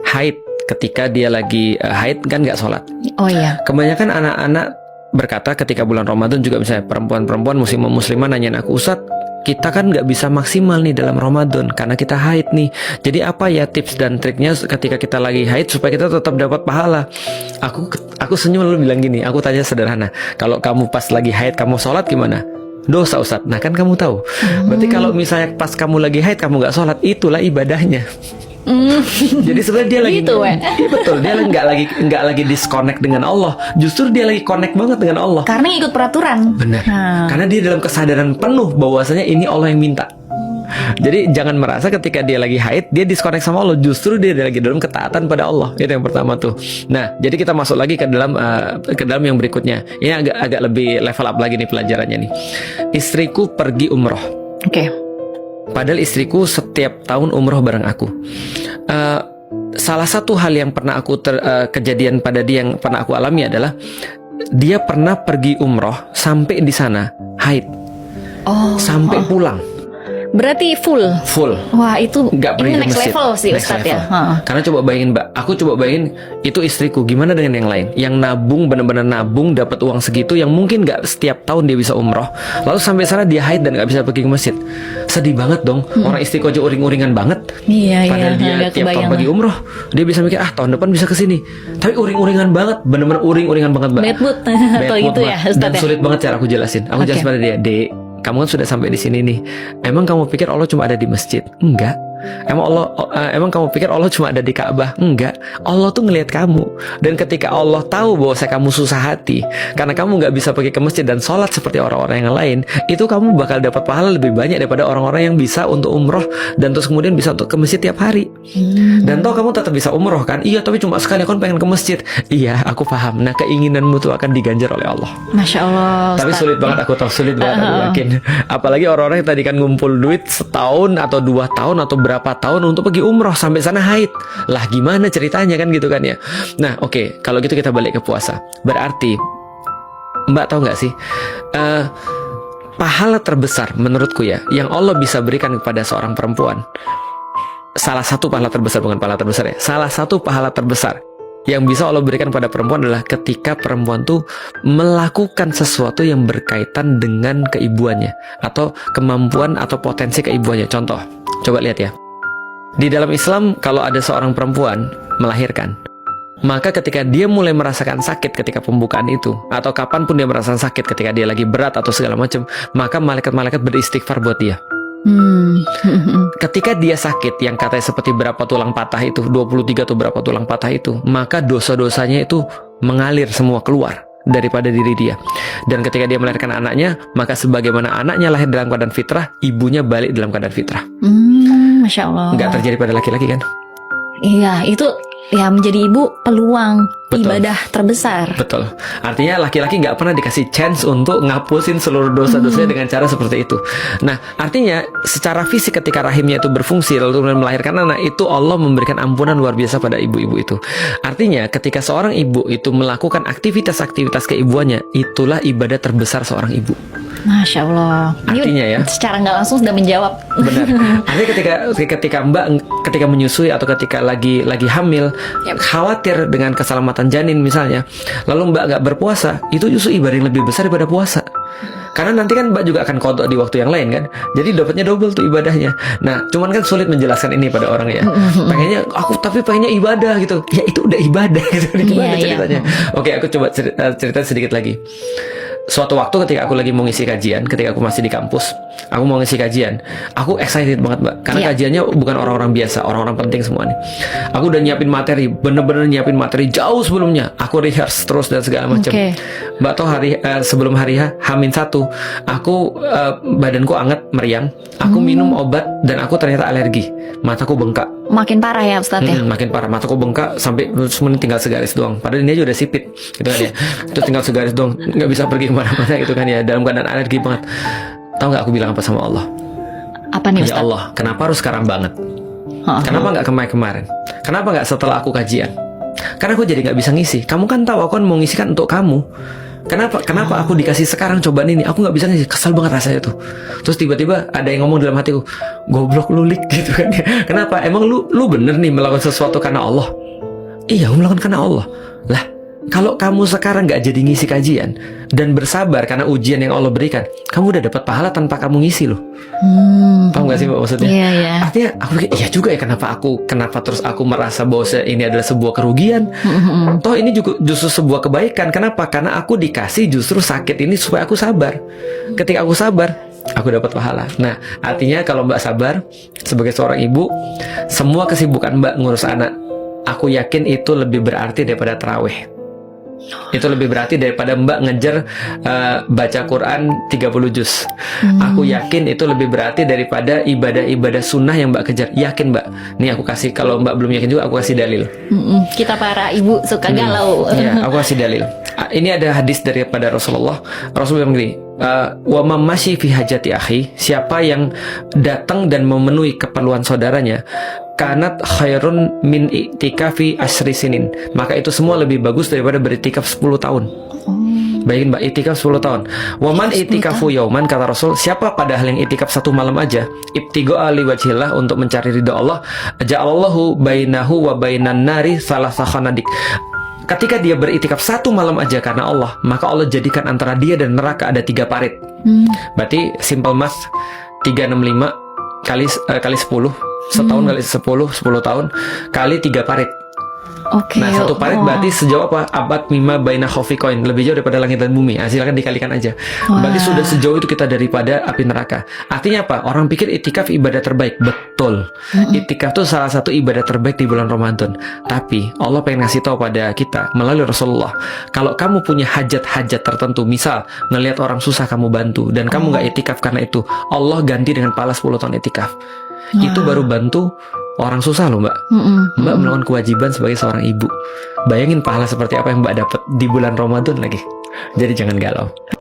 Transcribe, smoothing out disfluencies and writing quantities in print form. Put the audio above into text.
haid. Ketika dia lagi haid kan nggak sholat. Oh iya. Kebanyakan anak-anak berkata ketika bulan Ramadan juga, misalnya perempuan-perempuan muslimah nanyain aku, Ustadz, kita kan nggak bisa maksimal nih dalam Ramadan karena kita haid nih. Jadi apa ya tips dan triknya ketika kita lagi haid supaya kita tetap dapat pahala? Aku senyum lalu bilang gini, aku tanya sederhana, kalau kamu pas lagi haid kamu sholat gimana? Dosa Ustadz. Nah kan kamu tahu. Berarti kalau misalnya pas kamu lagi haid kamu nggak sholat, itulah ibadahnya. Jadi sebenarnya dia lagi gitu, iya betul, dia nggak lagi disconnect dengan Allah, justru dia lagi connect banget dengan Allah. Karena ikut peraturan. Benar. Karena dia dalam kesadaran penuh bahwasanya ini Allah yang minta. Jadi jangan merasa ketika dia lagi haid dia disconnect sama Allah, justru dia lagi dalam ketaatan pada Allah. Itu yang pertama tuh. Nah, jadi kita masuk lagi ke dalam yang berikutnya. Ini agak lebih level up lagi nih pelajarannya nih. Istriku pergi umroh. Oke. Padahal istriku setiap tahun umroh bareng aku. Salah satu hal yang pernah kejadian pada dia yang pernah aku alami adalah dia pernah pergi umroh sampai di sana haid. Sampai pulang. Berarti full. Wah, itu nggak pergi ini ke next masjid. level sih Ustadz ya. Karena coba bayangin Mbak, aku coba bayangin itu istriku, gimana dengan yang lain yang nabung, benar-benar nabung dapat uang segitu yang mungkin nggak setiap tahun dia bisa umroh, lalu sampai sana dia haid dan nggak bisa pergi ke masjid. Sedih banget dong. Orang istriku aja uring-uringan banget. Padahal dia tiap tahun pergi umroh, dia bisa mikir tahun depan bisa kesini, tapi uring-uringan banget, benar-benar uring-uringan banget Mbak. Bad mood atau gitu ya Ustadz. Dan sulit banget cara aku jelasin. Aku jelasin pada dia, Dek, kamu kan sudah sampai di sini nih. Emang kamu pikir Allah cuma ada di masjid? Enggak. Emang kamu pikir Allah cuma ada di Ka'bah? Enggak. Allah tuh ngelihat kamu. Dan ketika Allah tahu bahwa kamu susah hati karena kamu nggak bisa pergi ke masjid dan sholat seperti orang-orang yang lain, itu kamu bakal dapat pahala lebih banyak daripada orang-orang yang bisa untuk umroh dan terus kemudian bisa untuk ke masjid tiap hari. Dan toh kamu tetap bisa umroh kan? Iya, tapi cuma sekali aku pengen ke masjid. Iya, aku paham. Nah, keinginanmu tuh akan diganjar oleh Allah. Masya Allah. Tapi sulit banget, aku tahu sulit banget, aku yakin. Apalagi orang-orang yang tadi kan ngumpul duit setahun atau 2 tahun atau berapa tahun untuk pergi umroh sampai sana haid. Lah gimana ceritanya kan gitu kan ya. Nah oke, kalau gitu kita balik ke puasa. Berarti Mbak tahu nggak sih pahala terbesar menurutku ya yang Allah bisa berikan kepada seorang perempuan, salah satu pahala terbesar, bukan pahala terbesar ya, salah satu pahala terbesar yang bisa Allah berikan pada perempuan adalah ketika perempuan tuh melakukan sesuatu yang berkaitan dengan keibuannya atau kemampuan atau potensi keibuannya. Contoh, coba lihat ya. Di dalam Islam kalau ada seorang perempuan melahirkan, maka ketika dia mulai merasakan sakit ketika pembukaan itu, atau kapanpun dia merasakan sakit ketika dia lagi berat atau segala macam, maka malaikat-malaikat beristighfar buat dia. Ketika dia sakit yang katanya seperti berapa tulang patah itu, 23 atau berapa tulang patah itu, maka dosa-dosanya itu mengalir semua keluar daripada diri dia. Dan ketika dia melahirkan anaknya, maka sebagaimana anaknya lahir dalam keadaan fitrah, ibunya balik dalam keadaan fitrah. Masya Allah. Nggak terjadi pada laki-laki kan? Iya, itu ya menjadi ibu peluang. Betul. Ibadah terbesar. Betul. Artinya laki-laki nggak pernah dikasih chance untuk ngapusin seluruh dosa-dosanya dengan cara seperti itu. Nah, artinya secara fisik ketika rahimnya itu berfungsi lalu kemudian melahirkan anak, itu Allah memberikan ampunan luar biasa pada ibu-ibu itu. Artinya ketika seorang ibu itu melakukan aktivitas-aktivitas keibuannya, itulah ibadah terbesar seorang ibu. Masya Allah. Artinya ya, secara nggak langsung sudah menjawab. Benar. Artinya ketika Mbak ketika menyusui atau ketika lagi hamil, khawatir dengan keselamatan janin misalnya, lalu Mbak nggak berpuasa, itu justru ibadah yang lebih besar daripada puasa. Karena nanti kan Mbak juga akan qadha di waktu yang lain kan. Jadi dapatnya double tuh ibadahnya. Nah, cuman kan sulit menjelaskan ini pada orang ya. Pengennya ibadah gitu. Ya itu udah ibadah gitu. Gimana ceritanya? Oke, aku coba cerita sedikit lagi. Suatu waktu ketika aku lagi mau ngisi kajian, ketika aku masih di kampus, aku mau ngisi kajian, aku excited banget Mbak, karena kajiannya bukan orang-orang biasa, orang-orang penting semua nih. Aku udah nyiapin materi, bener-bener nyiapin materi jauh sebelumnya. Aku rehearse terus dan segala macam. Mbak tahu sebelum hari H-1, aku badanku anget, meriang, aku minum obat dan aku ternyata alergi, mataku bengkak. Makin parah ya Ustadz ya? Makin parah, mataku bengkak sampai semuanya tinggal segaris doang. Padahal ini aja udah sipit, gitu kan ya. Itu tinggal segaris doang, nggak bisa pergi kemana-mana gitu kan ya. Dalam keadaan alergi banget. Tahu nggak aku bilang apa sama Allah? Apa nih Ustadz? Ya Allah, kenapa harus sekarang banget? Kenapa nggak kemarin-kemarin? Kenapa nggak setelah aku kajian? Karena aku jadi nggak bisa ngisi. Kamu kan tahu aku kan mau ngisi kan untuk kamu. Kenapa aku dikasih sekarang cobaan ini? Aku nggak bisa nih, kesal banget rasanya tuh. Terus tiba-tiba ada yang ngomong dalam hatiku, goblok lu Lik, gitu kan. Kenapa? Emang lu bener nih melakukan sesuatu karena Allah? Iya, aku melakukan karena Allah. Lah, kalau kamu sekarang nggak jadi ngisi kajian dan bersabar karena ujian yang Allah berikan, kamu udah dapat pahala tanpa kamu ngisi loh. Paham gak sih Mbak maksudnya? Iya, iya. Artinya aku pikir, iya juga ya, kenapa terus aku merasa bahwa ini adalah sebuah kerugian. Toh ini juga justru sebuah kebaikan. Kenapa? Karena aku dikasih justru sakit ini supaya aku sabar. Ketika aku sabar, aku dapat pahala. Nah, artinya kalau Mbak sabar sebagai seorang ibu, semua kesibukan Mbak ngurus anak, aku yakin itu lebih berarti daripada tarawih. Itu lebih berarti daripada Mbak ngejar baca Quran 30 juz. Aku yakin itu lebih berarti daripada ibadah-ibadah sunnah yang Mbak kejar. Yakin Mbak. Nih aku kasih, kalau Mbak belum yakin juga, aku kasih dalil. Kita para ibu suka galau. Ya, aku kasih dalil. Ini ada hadis daripada Rasulullah. Rasulullah bilang gini, wa mamasi fi hajati akhi, siapa yang datang dan memenuhi keperluan saudaranya, kanat khairun min i'tikafi asri sinin, maka itu semua lebih bagus daripada beritikaf 10 tahun. Bayangin Mbak, itikaf 10 tahun. Waman itikafu yauman, kata Rasul, siapa padahal yang itikaf 1 malam aja, ibtigo ali wajhillah, untuk mencari ridha Allah, ja'alallahu bainahu wa bainan nari salasa khanadik. Ketika dia beritikaf 1 malam aja karena Allah, maka Allah jadikan antara dia dan neraka ada 3 parit. Berarti simple math, 365 kali 10, setahun kali 10 tahun kali 3 parit. Oke. Nah, 1 parit berarti sejauh apa? Abad mimma baina khafikoin, lebih jauh daripada langit dan bumi. Silakan dikalikan aja. Berarti sudah sejauh itu kita daripada api neraka. Artinya apa? Orang pikir itikaf ibadah terbaik. Betul. Itikaf itu salah satu ibadah terbaik di bulan Ramadan. Tapi Allah pengen ngasih tahu pada kita melalui Rasulullah, kalau kamu punya hajat-hajat tertentu, misal ngelihat orang susah kamu bantu dan kamu nggak itikaf karena itu, Allah ganti dengan pahala 10 tahun itikaf. Itu baru bantu orang susah loh Mbak. Mbak melakukan kewajiban sebagai seorang ibu. Bayangin pahala seperti apa yang Mbak dapat di bulan Ramadan lagi. Jadi jangan galau.